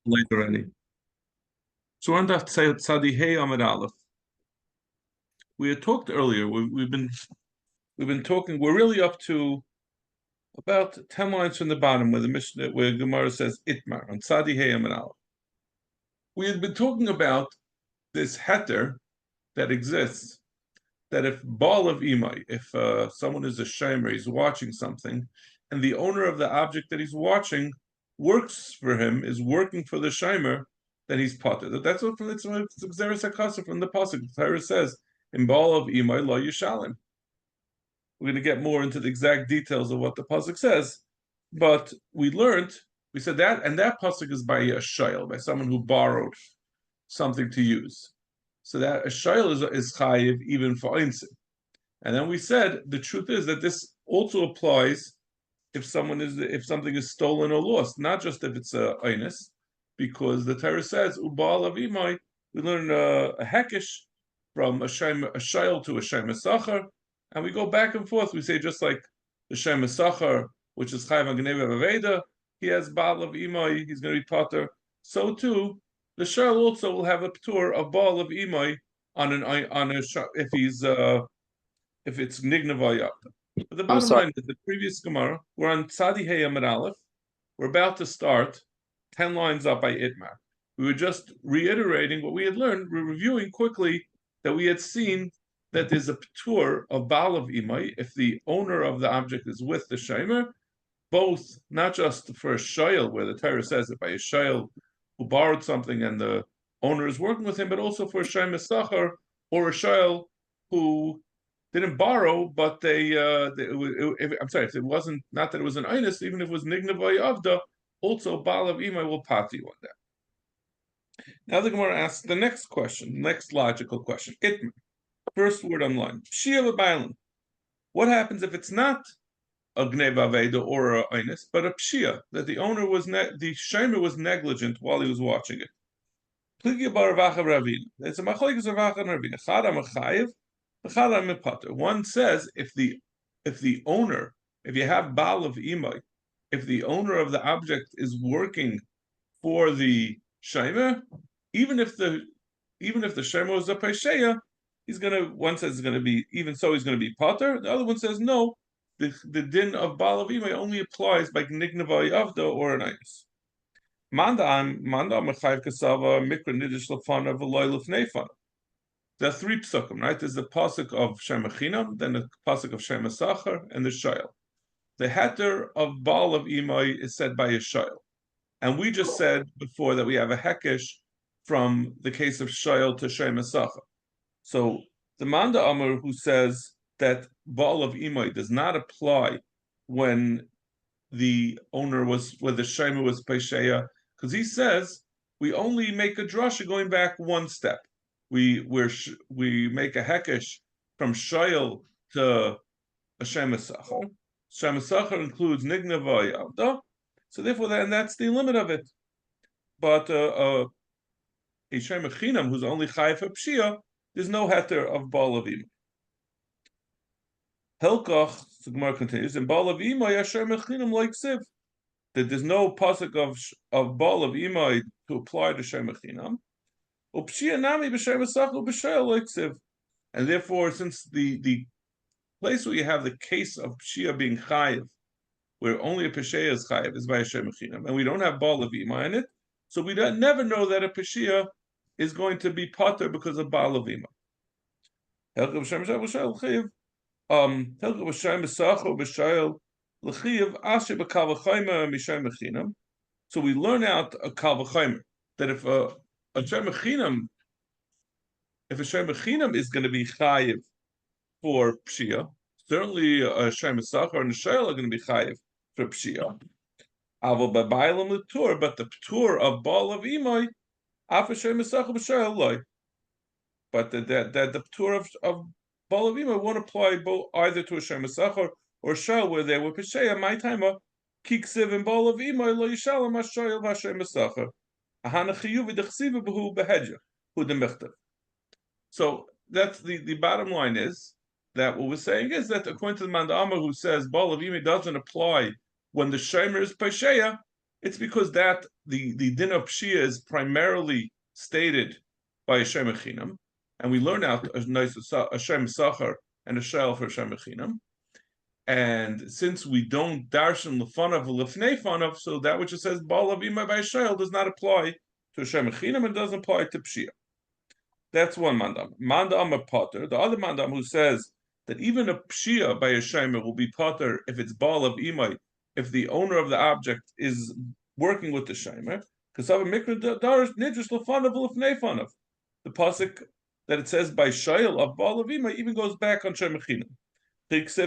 late already. So we're on that Tzadi Hey Amid Aleph. We had talked earlier. We've been talking. We're really up to about 10 lines from the bottom where the Mishnah, where Gemara says Itmar on Tzadi Hey Amid Aleph. We had been talking about this heter that exists. That if Baal of Imai, if someone is a shomer, he's watching something, and the owner of the object that he's watching works for him, is working for the shomer, then he's potter. That's what it's Xeris HaKasa from the pasuk. The Torah says, "In Baal of Imai lo yishalim." We're going to get more into the exact details of what the pasuk says, but we said that, and that pasuk is by a shayl, by someone who borrowed something to use. So that a shayl is chayiv even for einsim. And then we said the truth is that this also applies if something is stolen or lost, not just if it's a einis, because the Torah says ubal of imai. We learn a hekesh from a shayl to a shem esachar, and we go back and forth. We say just like the shem esachar, which is chayiv agneva aveda, he has baal of imai, he's going to be potter. So too, the shayl also will have a ptur of baal of imai if it's nignava. But the bottom line is the previous Gemara. We're on Tzadi Hey Amid Aleph. We're about to start 10 lines up by Itmar. We were just reiterating what we had learned. We're reviewing quickly that we had seen that there's a ptur of baal of imai if the owner of the object is with the shomer, both not just for a shayl where the Torah says that by a shayl who borrowed something and the owner is working with him, but also for a shem esachar or a shayl who didn't borrow, but if it wasn't, not that it was an einus, even if it was nignavay avda, also baal of imai will pati on that. Now the Gemara asks the next question, next logical question. Itmar, first word on line. Pshia v'bailim. What happens if it's not a gneva aveda or a einus, but a pshia, that the owner was the shomer was negligent while he was watching it? Pligi bar Ravacha Ravina. It's a machlekes Ravacha and Ravina. Chad amachayev. One says if the owner, if you have baal of imai, if the owner of the object is working for the shomer, even if the shomer is a pesheya, one says it's gonna be, even so he's gonna be potter. The other one says no, the din of baal of imai only applies by nignava avda or an ayis. Manda mechayev kasava mikra nidish lefana v'loy lefnei fana. There are 3 psukim, right? There's the pasuk of Shem Echinam, then the pasuk of Shem Esachar, and the shayl. The heter of baal of imai is said by a shayl, and we just said before that we have a hekesh from the case of shayl to Shem Esachar. So the Manda Amar who says that baal of imai does not apply when the owner where the shomer was pesheya, because he says we only make a drasha going back one step. We make a hekesh from shayl to a shem esachar. Shem esachar includes nignava avda, so therefore that's the limit of it. But a shem echinam who's only chayiv for pshia, there's no heter of baal of imai. Helkach, the Gemara continues, in baal of imai shem echinam like siv, that there's no pasuk of baal of imai to apply to shem echinam. And therefore, since the place where you have the case of pshia being chayiv, where only a peshia is chayiv, is by a shem echinam, and we don't have baal of imai in it, so we never know that a peshia is going to be potter because of baal of imai. So we learn out a kal v'chaimer that if a shem echinam is going to be chayiv for pshia, certainly a shem esachar and a shayl are going to be chayiv for pshia. But the ptur of baal of imai, af shem esachar b'shayl loy. But the ptur of baal of imai won't apply either to a shem esachar or shayl where they were pshia. My timer kiksiv and baal of imai lo yishalom hashayl v'shem esachar. So that's the bottom line is that what we're saying is that according to the Manda Amar who says baal of imai doesn't apply when the shomer is pesheya, It's because that the din of pshia is primarily stated by a shem echinam, and we learn out a shem sachar and a shel for shem echinam. And since we don't darshan lefanav lefnei fanav, so that which it says balav imay by shel does not apply to shem echinam and doesn't apply to pshia. That's one mandam. Mandam a potter. The other mandam who says that even a pshia by a shemer will be potter if it's balav imay, if the owner of the object is working with the shemer. Because of a mikra darish nidrish lefanav lefnei fanav. The pasuk that it says by shayel of balav imay even goes back on shem echinam. It's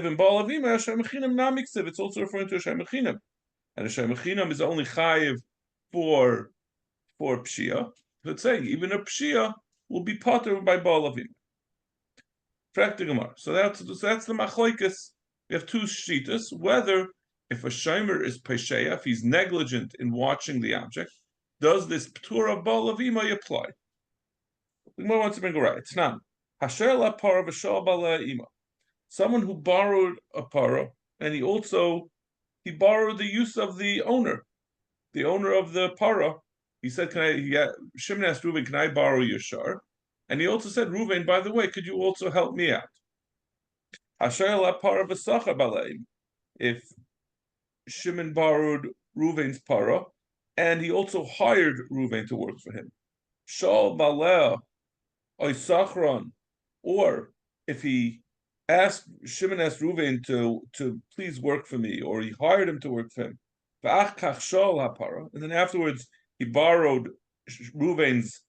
also referring to a shem echinam, and a shem echinam is only chayiv for pshia. So it's saying even a pshia will be potter by balavim. So that's the machlokes. We have two shitas. Whether if a shemer is pesheya, if he's negligent in watching the object, does this p'tur of balavim apply? The Gemara wants to bring a right. It's not hasher la par v'shal balaima. Someone who borrowed a para, and he borrowed the use of the owner of the para. He said, Shimon asked Reuven, can I borrow your shar? And he also said, Reuven, by the way, could you also help me out? If Shimon borrowed Reuven's para, and he also hired Reuven to work for him. Shal baleh oisachron, or if Shimon asked Reuven to please work for me, or he hired him to work for him. And then afterwards, he borrowed Reuven's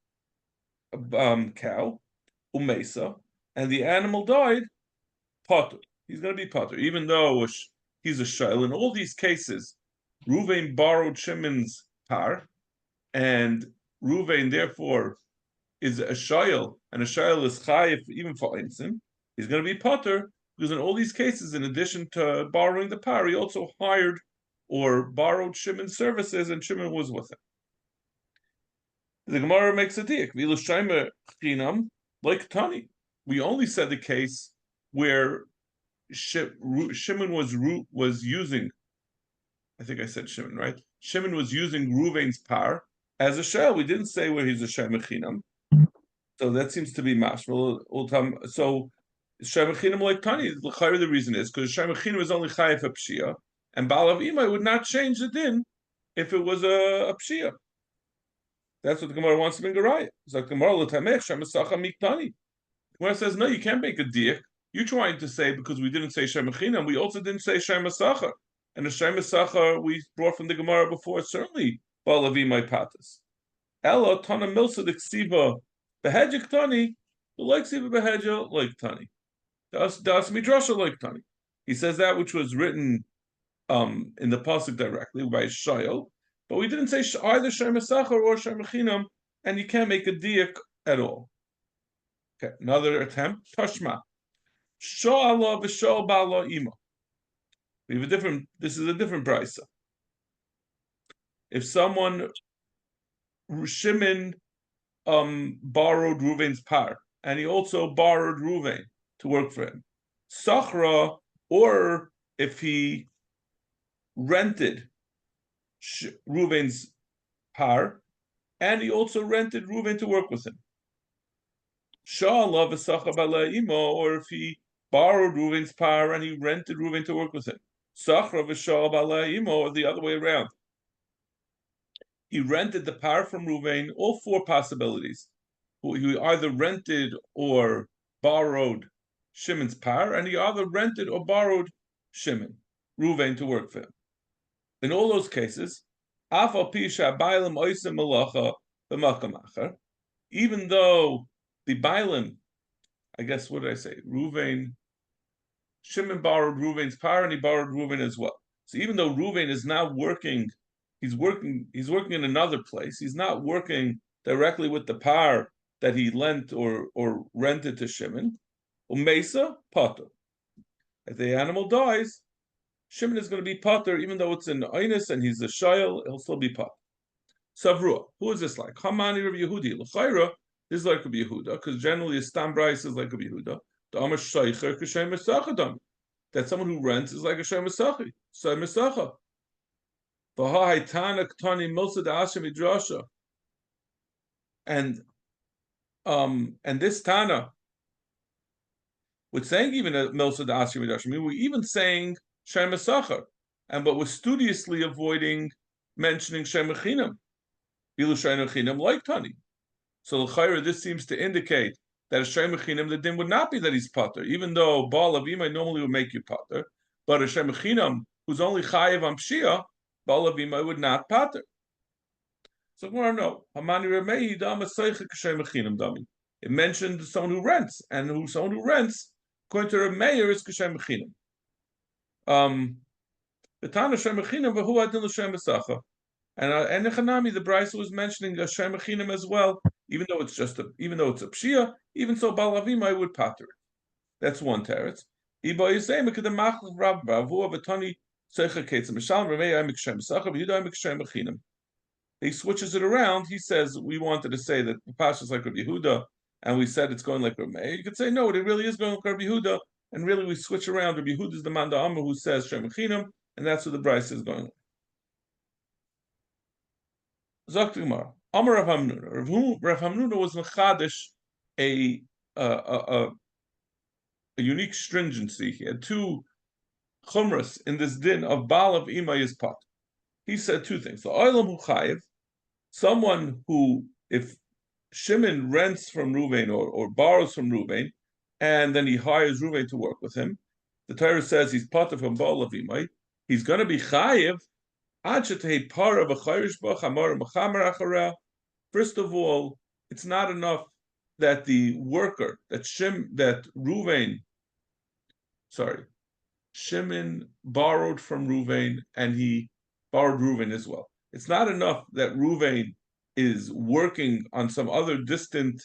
cow, umesa, and the animal died, potter. He's going to be potter, even though he's a shayl. In all these cases, Reuven borrowed Shimon's par, and Reuven therefore is a shayl, and a shayl is chayif even for insim. He's going to be potter because in all these cases, in addition to borrowing the par, he also hired or borrowed Shimon's services, and Shimon was with him. The Gemara makes a diak. Like Tani, we only said the case where Shimon was using. I think I said Shimon, right? Shimon was using Reuven's par as a shell. We didn't say where he's a shem echinam. So that seems to be mashmal. So shem echinam like Tani. The reason is because shem echinam is only chayiv a pshia, and balav imay would not change the din if it was a pshia. That's what the Gemara wants to bring a riot. It's like Gemara l'tamech shem esacha miktani. The Gemara says no, you can't make a diak. You're trying to say because we didn't say shem echinam, we also didn't say shem esacha, and the shem esacha we brought from the Gemara before certainly balav imay patas. Ella tana milsa d'ksiva behedja ktani, the like siva behedja like tani. Das midrasha like tani. He says that which was written in the pasuk directly by Shayel, but we didn't say either Shem Esachar or Shem Echinam, and you can't make a diak at all. Okay, another attempt. Tashma. Sha'ala v'sha'al ba'ala ima. We have this is a different brisa. If Shimon borrowed Reuven's par, and he also borrowed Reuven to work for him. Sachra, or if he rented Reuven's par, and he also rented Reuven to work with him. Sha'ala v'sacha b'ala imo, or if he borrowed Reuven's par and he rented Reuven to work with him. Sachra v'sha'al b'ala imo, or the other way around. He rented the par from Reuven, all four possibilities. He either rented or borrowed Shimon's par, and he either rented or borrowed Reuven to work for him. In all those cases, even though the bailim, I guess, what did I say? Shimon borrowed Reuven's par, and he borrowed Reuven as well. So even though Reuven is now working, he's working in another place. He's not working directly with the par that he lent or rented to Shimon. Umesa potter. If the animal dies, Shimon is going to be potter, even though it's in Einus and he's a shayel, he'll still be potter. Savruah, who is this like? Hamani Rabbi Yehudi. L'chayra, this is like Rabbi Yehuda, because generally a stam brais is like Rabbi Yehuda. The Amash Shaycher k'shem esachadam. That someone who rents is like a shem esachi, shem esacha. And this Tana, we're saying even a Milsa da Asher Midrash. I mean, we're even saying Shem Esachar, but we're studiously avoiding mentioning Shem Echinam. Bilu Shem Echinam like Tani. So l'chayra, this seems to indicate that a Shem Echinam, the din would not be that he's pater, even though Baal Avimai normally would make you pater, but a Shem Echinam who's only chayiv on Pshia, Baal Avimai would not pater. So no, Hamani Ramei Dama Seichek Shem Echinam Dami. It mentioned someone who rents, and someone who rents, according to Rav Meir, is Kashem Echinam. The Tana Shem Echinam, but who adin l'Shem Esacha? And Echanami, the Brisa was mentioning Hashem Echinam as well, even though it's a Pshia, even so Balavimai would pater it. That's one teretz. Iba Yisayim Kedem Machlef Rav Bavu Avatani Seicha Ketzim Mishalem Ramei Ayim Kashem Esacha V'Yuda Ayim Kashem Echinam. He switches it around. He says we wanted to say that the Pasha is like Rabbi Yehuda, and we said it's going like Rabbi Meir. You could say no, it really is going like Rabbi Yehuda, and really we switch around. Rabbi Yehuda is the man Amar who says Shem Echinam, and that's what the Bryce is going. Zok Gemara, Amar Rav Hamnuna. Rav Hamnuna was mechadish a unique stringency. He had two chumras in this din of Baal of Imay is pot. He said two things. The oilam hu chayiv, someone who, if Shimon rents from Ruvain or borrows from Ruvain, and then he hires Ruvain to work with him, the Torah says he's potter from Baal of Imay. He's going to be chayiv. First of all, it's not enough that the worker Shimon borrowed from Ruvain, and he borrowed Ruvain as well. It's not enough that Ruvain is working on some other distant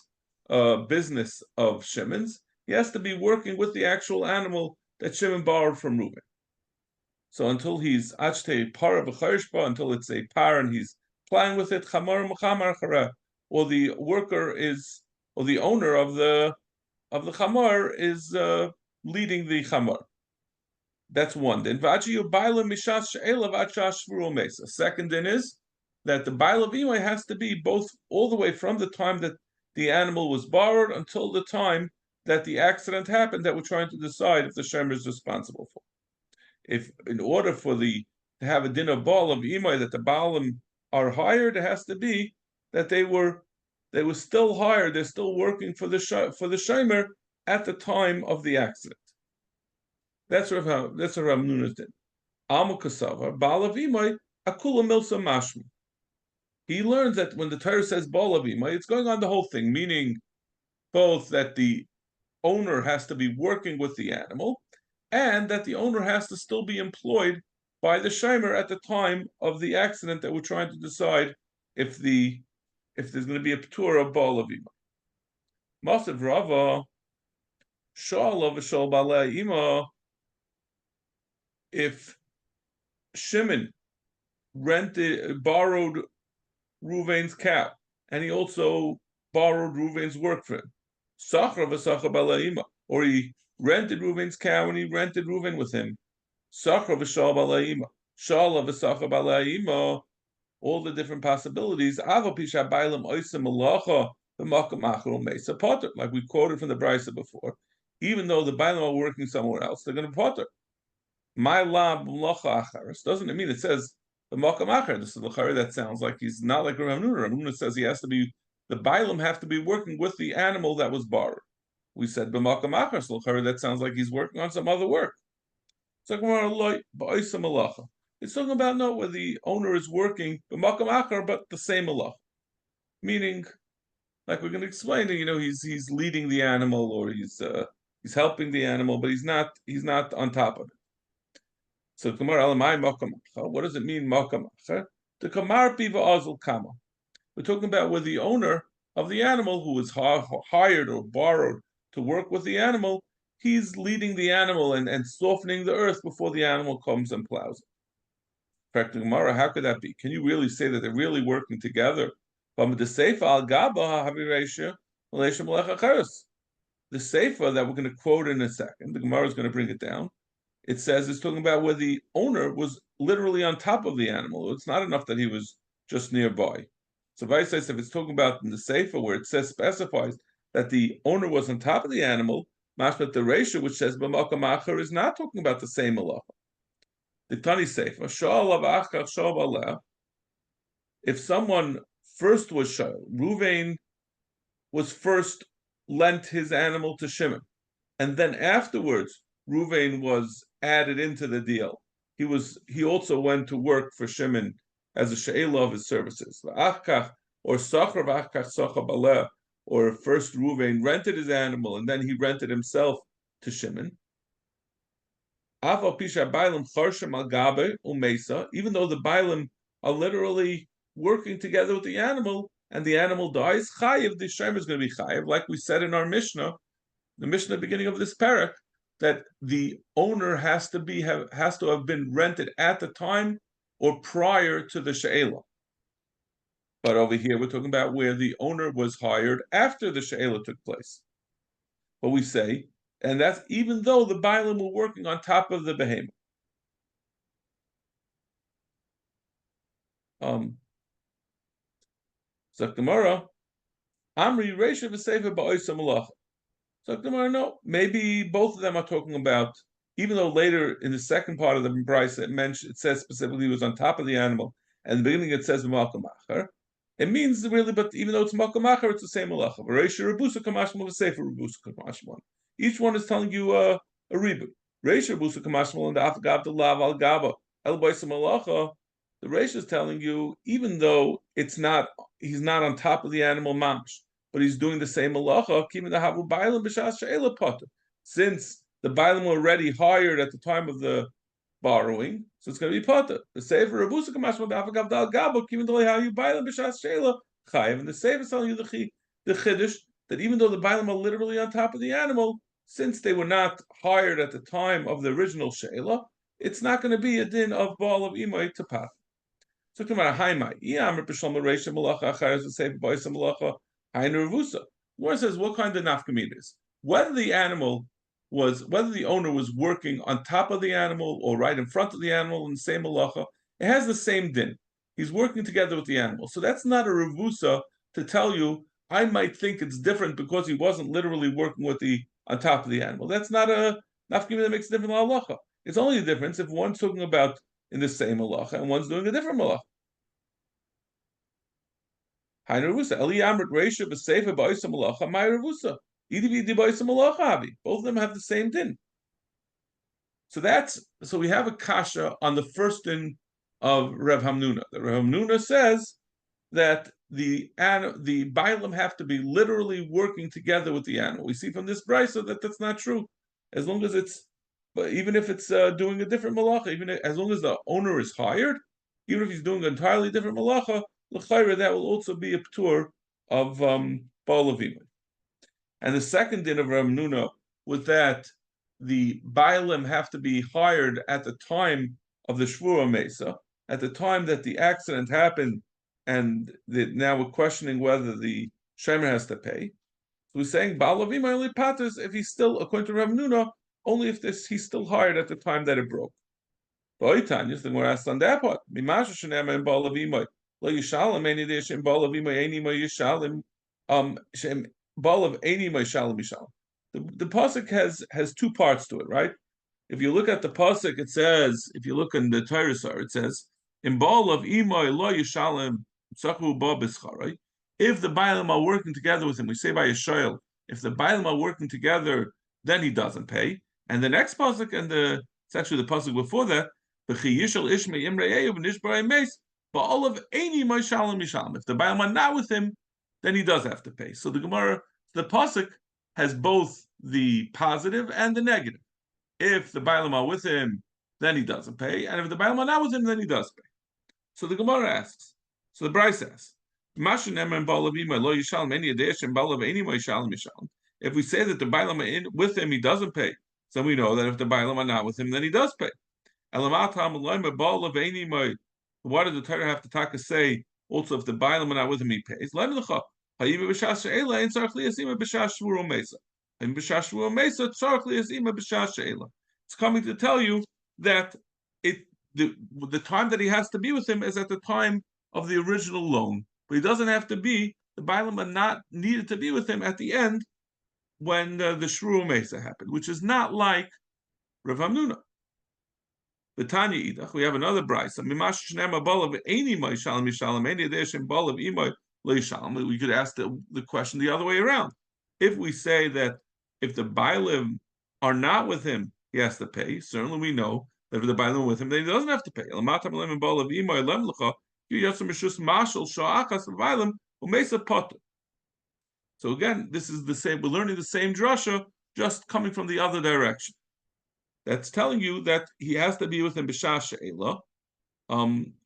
business of Shimon's. He has to be working with the actual animal that Shimon borrowed from Ruvain. So until he's achte par of a until it's a par and he's playing with it, or the worker is, or the owner of the chamar is leading the chamar. That's one din. Second din is that the bail of imay has to be both all the way from the time that the animal was borrowed until the time that the accident happened that we're trying to decide if the shemer is responsible for. If in order for to have a din of baal of imay that the baalim are hired, it has to be that they were still hired, they're still working for the shemer at the time of the accident. That's what Rav Nuna's did. Amu kasava baal of imay akula milsa mashmi. He learns that when the Torah says baal of imay, it's going on the whole thing, meaning both that the owner has to be working with the animal, and that the owner has to still be employed by the shemer at the time of the accident that we're trying to decide if there's going to be a p'tur of baal of imay. Masav Rava Shal v'Shal Balei Ima. If Shimon borrowed Ruvain's cow, and he also borrowed Ruvain's work for him, Sachra v'Sachra Balei Ima, or he rented Ruvain's cow and he rented Ruvain with him. Sachra v'shal b'la'ima, shala v'sachra b'la'ima, all the different possibilities. Ava pisha bailam oisem malacha v'makam achron meisa potter, like we quoted from the Brisa before. Even though the bailam are working somewhere else, they're going to potter. My lab malacha acharis doesn't it mean it says the makam achar? This is the l'chari that sounds like he's not like Rav Hamnuna. Rav Hamnuna says he has to be, the bailam have to be working with the animal that was borrowed. We said b'makam achar, so that sounds like he's working on some other work. It's talking about where the owner is working b'makam achar, but the same malach, meaning, like we're going to explain, he's leading the animal or he's helping the animal, but he's not on top of it. So what does it mean makam achar? The kamar piva azul kama. We're talking about where the owner of the animal, who was hired or borrowed to work with the animal, he's leading the animal and softening the earth before the animal comes and plows it. Practically, Gemara, how could that be? Can you really say that they're really working together? The seifa that we're going to quote in a second, the Gemara is going to bring it down. it says it's talking about where the owner was literally on top of the animal. It's not enough that he was just nearby. So Vai says if it's talking about in the Sefer where it specifies that the owner was on top of the animal, mashmat the ratio which says b'makam acher is not talking about the same halacha. The Tani Sefer sha'alav achar sha'av aleh. If someone first was shayl, Ruvain was first lent his animal to Shimon, and then afterwards Ruvain was added into the deal. He also went to work for Shimon as a she'ela of his services. Or Sachar v'achkach Sachar baleh, or first Ruvain rented his animal and then he rented himself to Shimon. Even though the bailim are literally working together with the animal and the animal dies, chayiv, the shemer is going to be chayiv, like we said in our Mishnah, the Mishnah beginning of this parak, that the owner has to have been rented at the time or prior to the she'ela. But over here we're talking about where the owner was hired after the she'ela took place. But we say, and that's even though the bailim were working on top of the behemoth. So Gemara, Amri Reisha v'Sefer ba'oisa malacha. So Gemara, no, maybe both of them are talking about, even though later in the second part of the Bryce it says specifically he was on top of the animal, and in the beginning it says Malkam Acher. It means really, but even though it's Malkam Acher, it's the same malacha. Reisha Rebusa Kamashmal v'Sefer Rebusa Kamashmal. Each one is telling you a reboot. Reisha Rebusa Kamashmal and the Afgab the Lav al Gaba El Baisa Malacha. The Reisha is telling you, even though he's not on top of the animal mamash, but he's doing the same malacha, since the bailim were already hired at the time of the borrowing, so it's going to be potter. The sefer Rebusa Kamashma b'Afagav Dal Gabo, even though how you bailim b'shas sheila chayiv, and the sefer is telling you the chiddush that even though the bailim are literally on top of the animal, since they were not hired at the time of the original sheila, it's not going to be a din of ball of imay to path. So come on, Haimai. One says what kind of nafkamid is whether the owner was working on top of the animal or right in front of the animal in the same malacha, it has the same din. He's working together with the animal, so that's not a revusa to tell you. I might think it's different because he wasn't literally working with on top of the animal. That's not a nafkamid that makes a different halacha. It's only a difference if one's talking about in the same malacha and one's doing a different malacha. Both of them have the same din. So we have a kasha on the first din of Rav Hamnuna. The Rav Hamnuna says that the bailim have to be literally working together with the animal. We see from this brisa that that's not true. As long as even if it's doing a different malacha, as long as the owner is hired, even if he's doing an entirely different malacha, l'chayra, that will also be a p'tur of Baal Avimah. And the second din of Rav Hamnuna was that the bailim have to be hired at the time of the Shvura Mesa, at the time that the accident happened, and now we're questioning whether the shemer has to pay. So we're saying Baal Avimah only patters if he's still, according to Rav Hamnuna, only if he's still hired at the time that it broke. But Tanya, the more asked on that part, Mimasha Shanema and Baal Avimah. Lo Yishalem any day Shem Baal Avimah any mo Yishalem Shem Baal of any mo Yishalem Yishalem. The pasuk has two parts to it, right? If you look at the pasuk, it says, if you look in the Torah, it says, in Baal of Imoy Lo Yishalem Tzachu Ba B'Schar. If the bailim are working together with him, we say by Yisrael, if the bailim are working together, then he doesn't pay. And the next pasuk, it's actually the pasuk before that, B'chi Yishal Ishmei Imrei Eyu V'Nishbarei Meis. But all of any Mishalim Mishalim, if the bailim are not with him, then he does have to pay. So the Gemara, the pasuk has both the positive and the negative. If the bailim are with him, then he doesn't pay, and if the bailim are not with him, then he does pay. So the Gemara asks. So the Bryce asks, if we say that the bailim are with him, he doesn't pay. So we know that if the bailim are not with him, then he does pay. Why did the Torah have to say also if the bailim are not with him, he pays? It's coming to tell you that the time that he has to be with him is at the time of the original loan, but he doesn't have to be. The Bailam are not needed to be with him at the end when the Shru Mesa happened, which is not like Rav Hamnuna. The Tanya Idach, we have another brisa. We could ask the question the other way around. If we say that if the Bailim are not with him, he has to pay. Certainly we know that if the Bailim are with him, then he doesn't have to pay. So again, this is the same. We're learning the same drasha, just coming from the other direction. That's telling you that he has to be with him b'shah she'ela,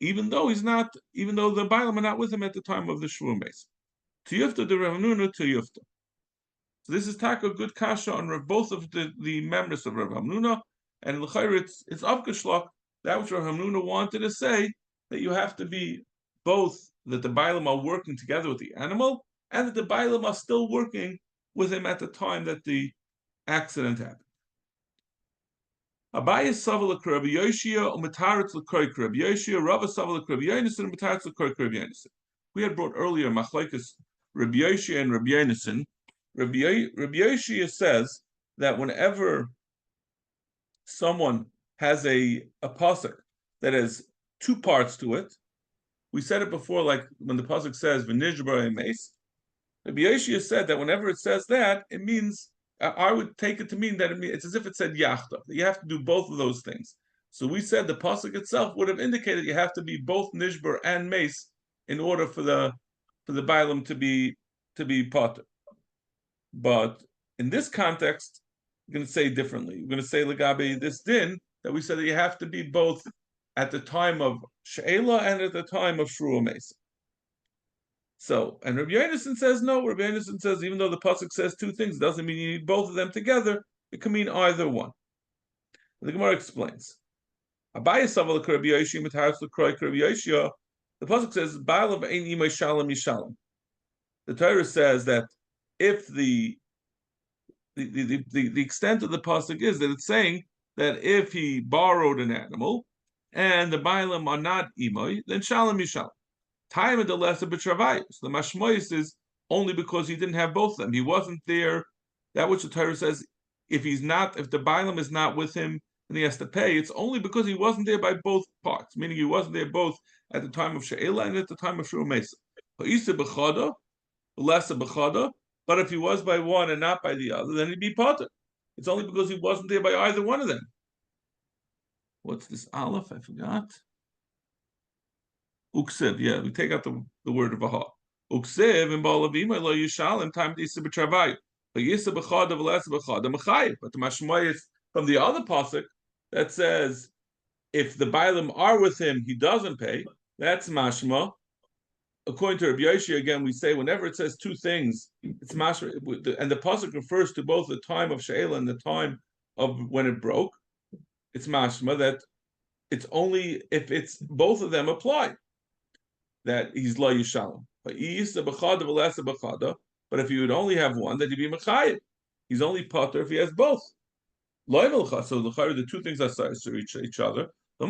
even though the Bailam are not with him at the time of the Shvuah Mesa. Tiyufta de Rav Hamnuna tiyufta. So this is taka good kasha on both of the members of Rav Hamnuna, and in l'chayr it's avkashlok, that which Rav Hamnuna wanted to say, that you have to be both, that the Bailam are working together with the animal, and that the Bailam are still working with him at the time that the accident happened. Abaye savala Rabbi Yoshia umataritz l'koy Rabbi Yoshia, Rava savala Rabbi Yonasan umataritz l'koy Rabbi Yonasan. We had brought earlier machlekes Rabbi Yoshia and Rabbi Yonasan. Rabbi Yoshia says that whenever someone has a pasuk that has two parts to it, we said it before, like when the pasuk says v'nishbar emes. Rabbi Yoshia said that whenever it says that, it means, I would take it to mean that it's as if it said yachta. You have to do both of those things. So we said the pasuk itself would have indicated you have to be both nishbar and mace in order for the Bailam to be potter. But in this context, we're going to say differently. We're going to say legabe this din that we said that you have to be both at the time of she'ela and at the time of shruah mesa. So, and Rabbi Yonasan says no. Rabbi Yonasan says even though the pasuk says two things, doesn't mean you need both of them together. It can mean either one. The Gemara explains. Abaye saval Rabbi Yoshia mitaris l'kroi Rabbi Yoshia. The pasuk says ba'alav ein imay shalom yishalom. The Torah says that if the extent of the pasuk is that it's saying that if he borrowed an animal and the bailam are not imay, then shalom yishalom. Time of the lesser b'travayos. The mashmois is only because he didn't have both of them. He wasn't there. That which the Torah says, if the bailam is not with him and he has to pay, it's only because he wasn't there by both parts, meaning he wasn't there both at the time of she'ela and at the time of shruah mesa. Ha'isa b'chada, lesser b'chada. But if he was by one and not by the other, then he'd be potter. It's only because he wasn't there by either one of them. What's this aleph? I forgot. Uksiv, yeah, we take out the word of aha. Uksiv and balavima lo yishalim time to yisa b'travai. But yisa b'chada v'lesa b'chada m'chayiv. But the mashmoy is from the other pasuk that says if the bailam are with him, he doesn't pay. That's mashma. According to Rabbi Yoshia, again, we say whenever it says two things, it's mashma, and the pasuk refers to both the time of she'ela and the time of when it broke. It's mashma that it's only if it's both of them apply that he's la yishalom. But if you would only have one, then you'd be mechayiv. He's only potter if he has both. So the two things are sides to each other. The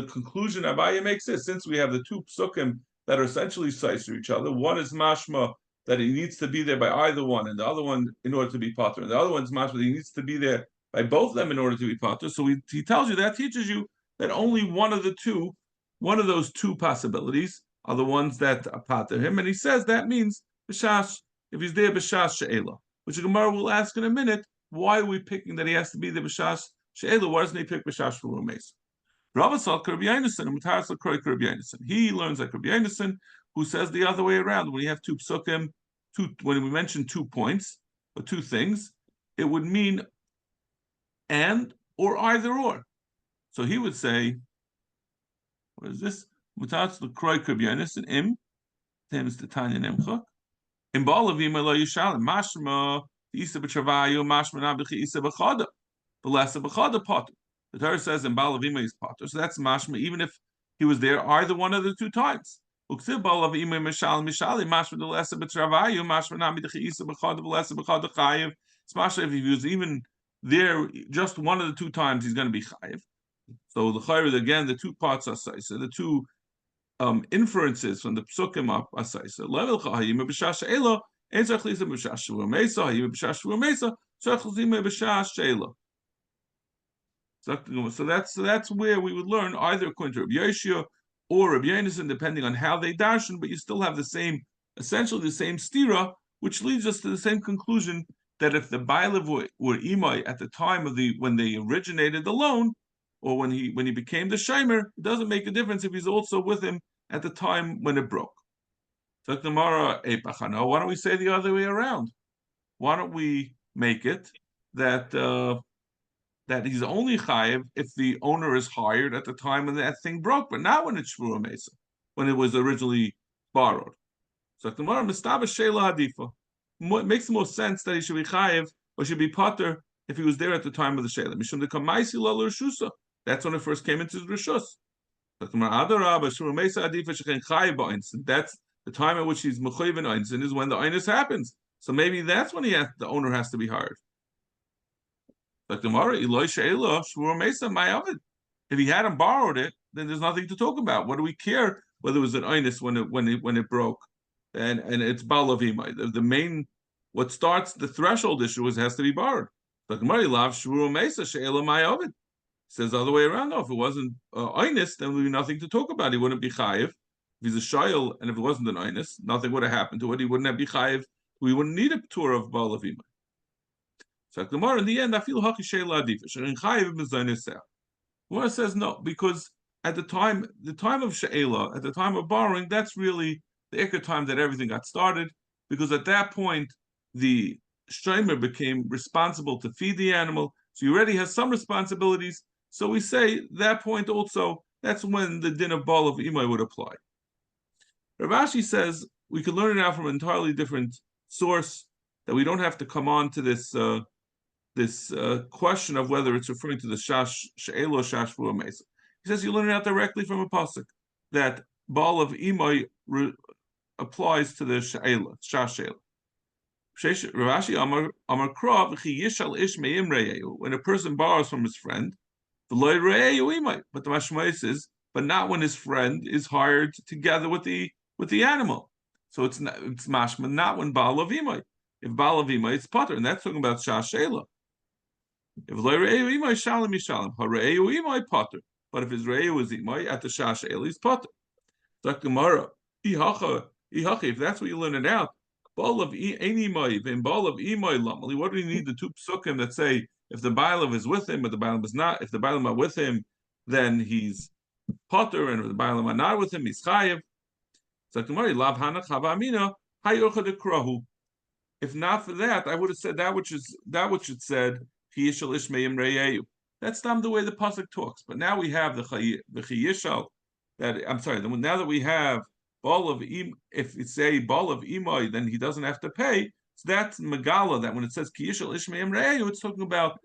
conclusion Abaye makes is, since we have the two psukim that are essentially sides to each other, one is mashma that he needs to be there by either one, and the other one in order to be potter, and the other one's mashma that he needs to be there by both of them in order to be potter. So he tells you that teaches you that only one of those two possibilities are the ones that are potter him, and he says that means b'shash, if he's there b'shash she'ela, which the Gemara will ask in a minute. Why are we picking that he has to be there b'shash she'ela? Why doesn't he pick b'shash shvuah mesa? Rava Sal Rabbi Yonasan, he learns like Rabbi Yonasan, who says the other way around. When you have two psukim, when we mention 2 points or two things, it would mean and or either or. So he would say, what is this? Mutatz l'kroi Rabbi Yonasan im, Tim is the Tanya Nemcha. In Balavim lo yishalim mashma isa b'travayu mashma nabichi isa b'chada the lesser b'chada potter. The Torah says in Balavim is potter, so that's mashma even if he was there either one of the 2 times. Uksiv balav imay mishali mashma the lesser betravayu mashma nami the chiisa b'chad the lesser b'chad the chayiv. It's if he was even there just one of the two times he's going to be chayiv. So the chayiv again the two parts are saisa, the two inferences from the psukim are saisa. Level chayim b'shash elo ein tzarich lisa b'shash shvur mesa hayim b'shash shvur mesa tzarich lisa b'shash sheila. So that's where we would learn either according to Rabbi Yeshua or Rabbi Yonasan, depending on how they darshan, but you still have essentially the same stira, which leads us to the same conclusion that if the Bailev were imai at the time of when they originated the loan, or when he became the Shaimer, it doesn't make a difference if he's also with him at the time when it broke. So Gemara Epachano, why don't we say the other way around? Why don't we make it that he's only chayiv if the owner is hired at the time when that thing broke, but not when it's shvura mesa, when it was originally borrowed. So Gemara Mistaba Sheila Hadifa. It makes the most sense that he should be chayiv or should be potter if he was there at the time of the Sheila. Mishum de Kamaisi Lalu Rishusa. That's when it first came into his Rishus. So Gemara Adarabba Shvura Mesa Hadifa Shechen Chayiv Ba'insin. That's the time at which he's mechayiv in Einsin is when the Einus happens. So maybe that's when the owner has to be hired. Like Gemara, Eloi Sheila, Shvur Mesa, Mayavid. If he hadn't borrowed it, then there's nothing to talk about. What do we care whether it was an Einus when it broke? And it's Balavimai. The main what starts the threshold issue is it has to be borrowed. Like Gemara, Lav Shvur Mesa, Sheila Mayavid. Says the other way around. No, if it wasn't Einus, then there would be nothing to talk about. He wouldn't be chayiv. If he's a shayil, and if it wasn't an Einus, nothing would have happened to it. He wouldn't have be chayiv. We wouldn't need a tour of Balavimai. So Gemara in the end, I feel haki sheila adifish. And chayiv mezainisah. Gemara says no, because at the time of sheila, at the time of borrowing, that's really the ikar time that everything got started. Because at that point, the shaymer became responsible to feed the animal, so he already has some responsibilities. So we say that point also. That's when the din of bal of imay would apply. Rav Ashi says we can learn it out from an entirely different source. That we don't have to come on to this. This question of whether it's referring to the she'elo shashvu mesa. He says you learn it out directly from a pasuk that bal of imay applies to the she'ela, shashela. Ravashi Amar Krav v'chi yishal ish me'im re'ehu. When a person borrows from his friend, v'loy re'ehu imay. But the mashmais is, but not when his friend is hired together with the animal. So it's mashma, not when bal of imay. If bal of imay, it's potter, and that's talking about shashela. If loy re'ehu imay shalim yishalim, ha're'ehu imay potter. But if his re'ehu is imay at the shashela, he's potter. Like Gemara, if that's what you learn it out. Ball of imay and ball of imay lamali. What do we need the two psukim that say if the bailav is with him, but the bailav is not? If the bailav are with him, then he's potter, and if the bailav are not with him, he's chayiv. So Gemara, lav hanach havamina hayocha dekrahu. If not for that, I would have said that which it said. That's not the way the pasuk talks. But now we have the chiyishal. Now that we have ball of if it's a ball of imay, then he doesn't have to pay. So that's megala. That when it says kiyishal ishmeim re'eyu, it's talking about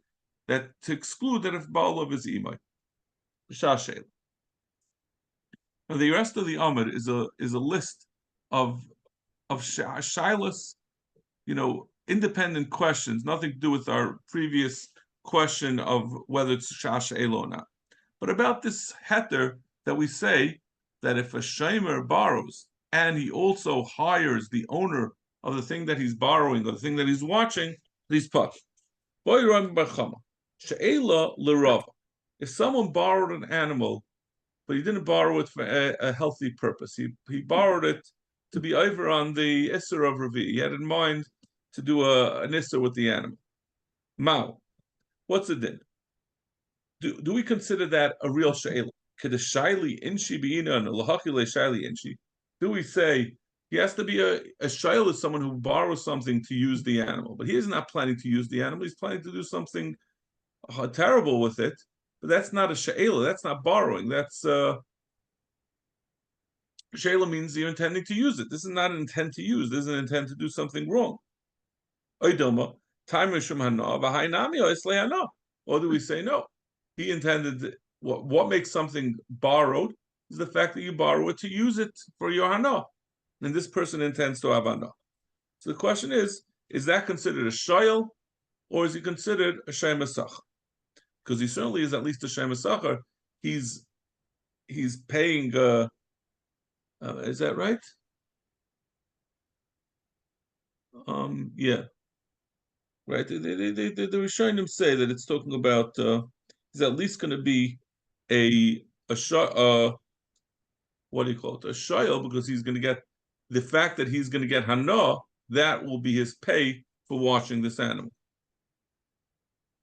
that to exclude that if ball of is imay. Shashel. Now the rest of the Amud is a list of shilas, independent questions, nothing to do with our previous question of whether it's shashel or not. But about this heter that we say that if a shamer borrows and he also hires the owner of the thing that he's borrowing or the thing that he's watching, he's pot. If someone borrowed an animal, but he didn't borrow it for a healthy purpose, he borrowed it to be over on the Isser of Ravi. He had in mind to do an Isser with the animal. Mao, what's the din? Do we consider that a real she'ela? Do we say he has to be a she'ela, someone who borrows something to use the animal, but he is not planning to use the animal, he's planning to do something terrible with it, but that's not a she'ela, that's not borrowing, that's she'ela means you're intending to use it. This is not an intent to use, this is an intent to do something wrong. Or do we say no? He intended what makes something borrowed? is the fact that you borrow it to use it for your hana, and this person intends to have hana. So the question is that considered a shayel, or is he considered a shayma sachar? Because he certainly is at least a shayma sachar. He's paying. Is that right? Yeah. Right. The Rishonim say that it's talking about he's at least going to be a what do you call it? A shayel, because he's going to get the fact that he's going to get hana, that will be his pay for washing this animal.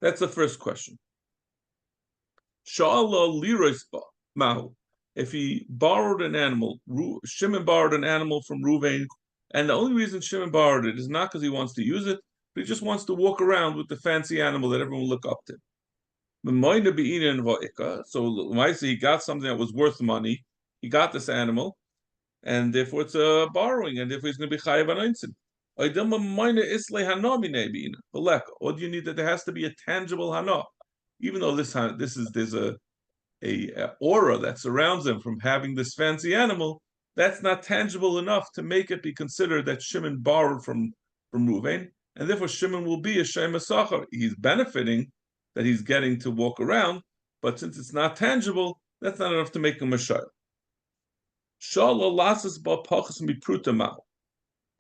That's the first question. Sha'ala liroisba mahu. If he borrowed an animal, Shimon borrowed an animal from Ruvain, and the only reason Shimon borrowed it is not because he wants to use it, but he just wants to walk around with the fancy animal that everyone will look up to. So he got something that was worth money. He got this animal, and therefore it's a borrowing, and therefore he's going to be chayav anointin. What do you need? That there has to be a tangible hana, even though there's a aura that surrounds him from having this fancy animal. That's not tangible enough to make it be considered that Shimon borrowed from Ruvain, and therefore Shimon will be a shayma sachar. He's benefiting that he's getting to walk around, but since it's not tangible, that's not enough to make him a shayla.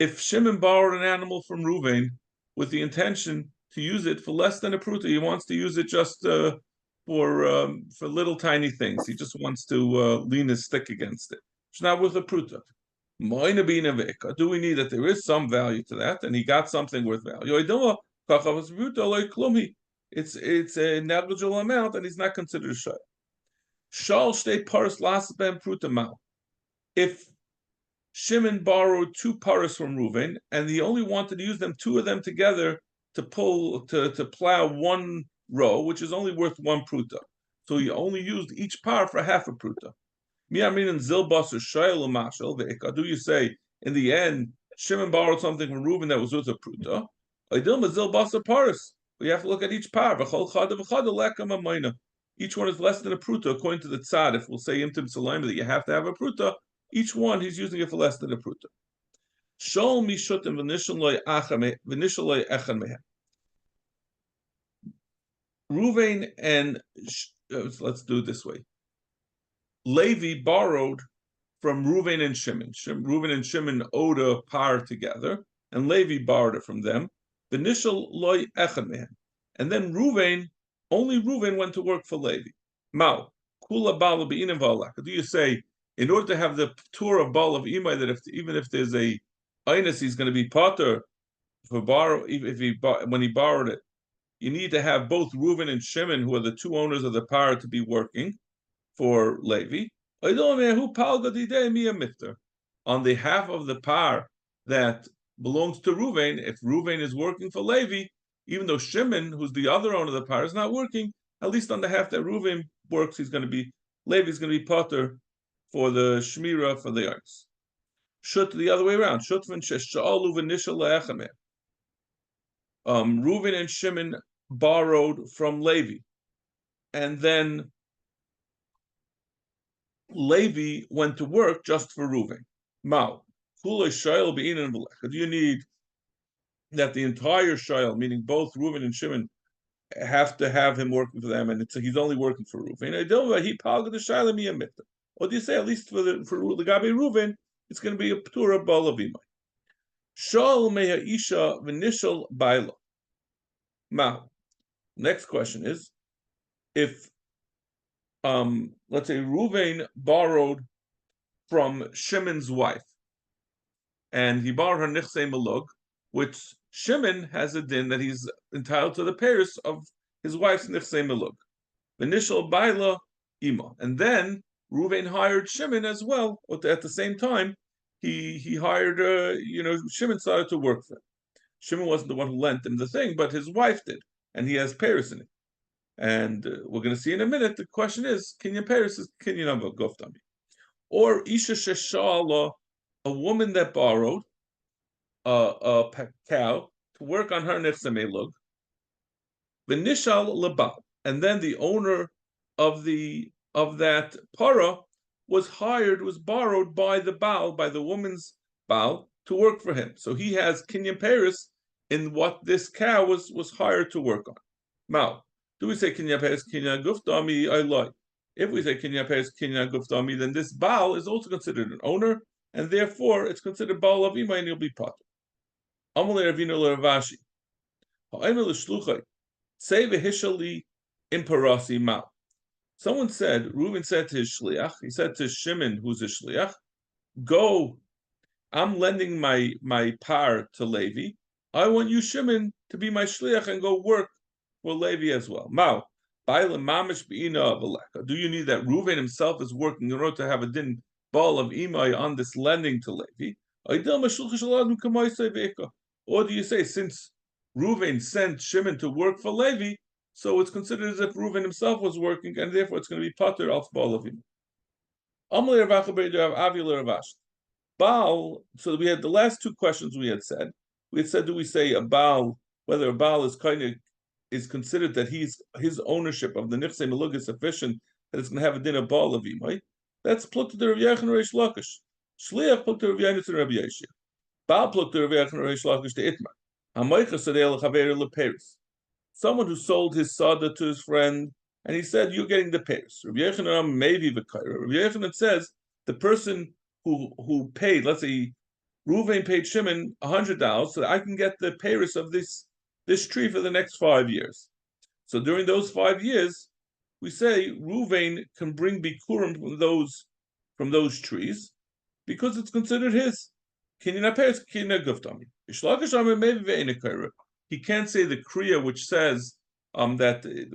If Shimon borrowed an animal from Ruvain with the intention to use it for less than a pruta, he wants to use it just for little tiny things. He just wants to lean his stick against it. It's not worth a pruta. Do we need that there is some value to that? And he got something worth value. It's a negligible amount, and he's not considered a shay. Shal shtei paras lasbem pruta mal. If Shimon borrowed 2 paras from Ruvain, and he only wanted to use them, 2 of them together, to plow 1 row, which is only worth 1 pruta. So he only used each par for half a pruta. Do you say in the end Shimon borrowed something from Reuben that was worth a pruta? We have to look at each par. Each one is less than a pruta according to the tzad. If we'll say imtim salayim that you have to have a pruta, each one he's using it for less than a pruta. Shol mishutim v'nishal echan mehem. Ruvain and let's do it this way. Levi borrowed from Ruvain and Shimon. Ruvain and Shimon owed a par together, and Levi borrowed it from them. V'nishal loy echan mehem. And then only Ruvain went to work for Levi. Mao, kula bala be'inim v'alaka. Do you say, in order to have the tour of Baal of Imai, that even if there's a Einus, he's going to be potter for when he borrowed it, you need to have both Reuven and Shimon, who are the 2 owners of the par, to be working for Levi. On the half of the par that belongs to Reuven, if Reuven is working for Levi, even though Shimon, who's the other owner of the par, is not working, at least on the half that Reuven works, Levi's going to be potter for the Shmira for the Yonks. Shut the other way around. Reuven and Shimon borrowed from Levi, and then Levi went to work just for Reuven. Mao, do you need that the entire shayl, meaning both Reuven and Shimon, have to have him working for them, and he's only working for Reuven? Or do you say at least for the Gabi Reuven, it's going to be a Ptura Bal of Imai? Shal meha isha v'nishal baila. Now, next question is, if let's say Reuven borrowed from Shimon's wife, and he borrowed her nichsei malug, which Shimon has a din that he's entitled to the payers of his wife's nichsei malug. V'nishal baila ima, and then Reuven hired Shimon as well. At the same time, he hired, Shimon started to work for him. Shimon wasn't the one who lent him the thing, but his wife did, and he has payers in it. And we're going to see in a minute. The question is, kinyan payers is kinyan goftami, or isha sheshala, a woman that borrowed a cow to work on her nefsamelug, v'nishal lebal, and then the owner of that para was borrowed by the Baal, by the woman's Baal, to work for him. So he has Kinyan Paris in what this cow was hired to work on. Now, do we say Kinyan Paris, Kinyan Guftami, I lie. If we say Kinyan Paris, Kinyan Guftami, then this Baal is also considered an owner, and therefore it's considered Baal of Ima, and he'll be Pater. Amalei Ravina Ravashi. Ha'ayna l'shluchai. Say v'hishali imparasi ma. Someone said, Reuven said to his shliach, he said to Shimon, who's a shliach, go, I'm lending my par to Levi. I want you, Shimon, to be my shliach and go work for Levi as well. Mao, do you need that Reuven himself is working in order to have a din ball of imai on this lending to Levi? Or do you say, since Reuven sent Shimon to work for Levi, so it's considered as if Reuven himself was working, and therefore it's going to be pater al ball of him. Baal. So we had the last two questions we had said. We had said, do we say a Baal, whether a Baal is considered that his ownership of the Nichsei Melug is sufficient that it's going to have a din of Baal of Imai? That's plukta de Rav Yechon Reish Lakish. Shliach plukta Rav Yonasan Rabbi Yeshia. Baal plukta Rav Yechon Reish Lakish to Itmar. Someone who sold his sada to his friend, and he said, "You're getting the payers." Rabbi Yochanan maybe v'kaira. Rabbi Yochanan says the person who paid, let's say, Reuven paid Shimon $100, so that I can get the payers of this tree for the next 5 years. So during those 5 years, we say Reuven can bring bikurim from those trees because it's considered his. He can't say the kriya which says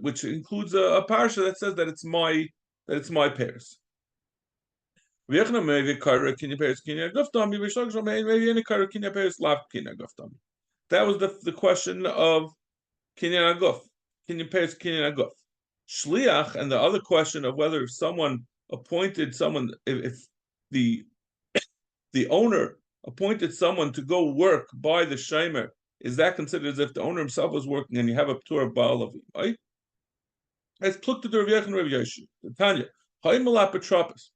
which includes a parsha that says that it's my pairs. That was the question of kinyan aguf, kinyan pairs, kinyan aguf. Shliach, and the other question of whether if someone appointed someone, if the owner appointed someone to go work by the Shaimer, is that considered as if the owner himself was working and you have a tour of Baal of right? As plukta de Rav Yechon Rav Yeshua, Tanya, Ha'imalapatrapis,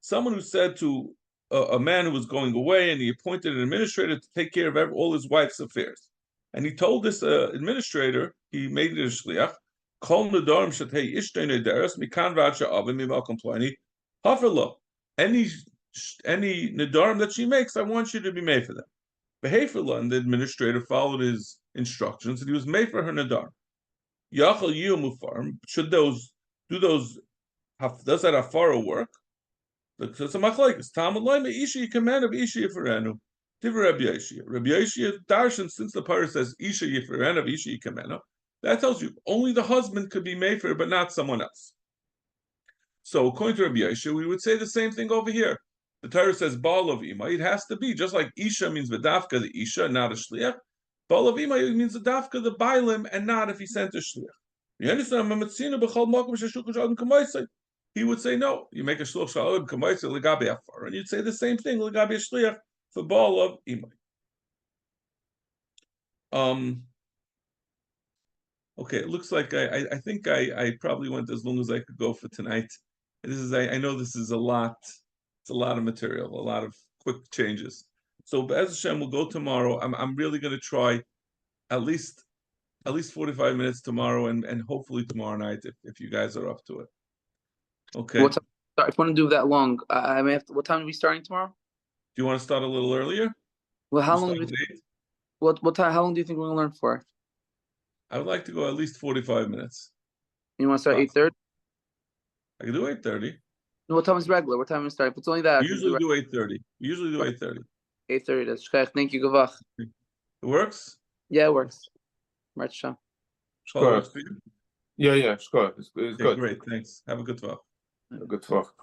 someone who said to a man who was going away and he appointed an administrator to take care of all his wife's affairs. And he told this administrator, he made it a shliach, Kol nedarim shetei ishtei nederes mikan v'ad she'avim mimalkom ploni haferlo. Any nedarim that she makes, I want you to be made for them. Behaferlo, and the administrator followed his instructions, and he was made for her nedarim. Yachal yu mufarim. Should does that hafara work? So it's a machlokes. Talmud loyme isha yikamen of isha yiferenu. Divrei Rabbi Yeshia. Rabbi Yeshia darshan, since the parah says isha yiferenu of isha yikamenu, that tells you only the husband could be made for her, but not someone else. So according to Rabbi Yeshia, we would say the same thing over here. The Torah says Baal of Ima. It has to be just like Isha means V'dafka the Isha, not a Shliach. Baal of Ima means the Dafka the Bailim, and not if he sent a Shliach. You understand? He would say no. You make a Shliach Shalom Kamaisa Legabe Afar, and you'd say the same thing Legabe Shliach for Baal of Ima. Okay, it looks like I think I probably went as long as I could go for tonight. This is I know this is a lot. It's a lot of material, a lot of quick changes. So Be'ez Hashem, we'll go tomorrow. I'm really going to try at least 45 minutes tomorrow, and hopefully tomorrow night if you guys are up to it. Okay. What time, sorry, if you want to do that long, I may have to. What time are we starting tomorrow? Do you want to start a little earlier? Well, how long? What time? How long do you think we're going to learn for? I would like to go at least 45 minutes. You want to start 8:30? I can do 8:30. No, what time is regular? What time is start? If it's only that, We usually do 8:30. 8:30. 8:30. That's shkach. Thank you, Gavach. It works. Yeah, it works. Right, Shah. Yeah, it's good. It's good. Great, thanks. Have a good talk. Good talk.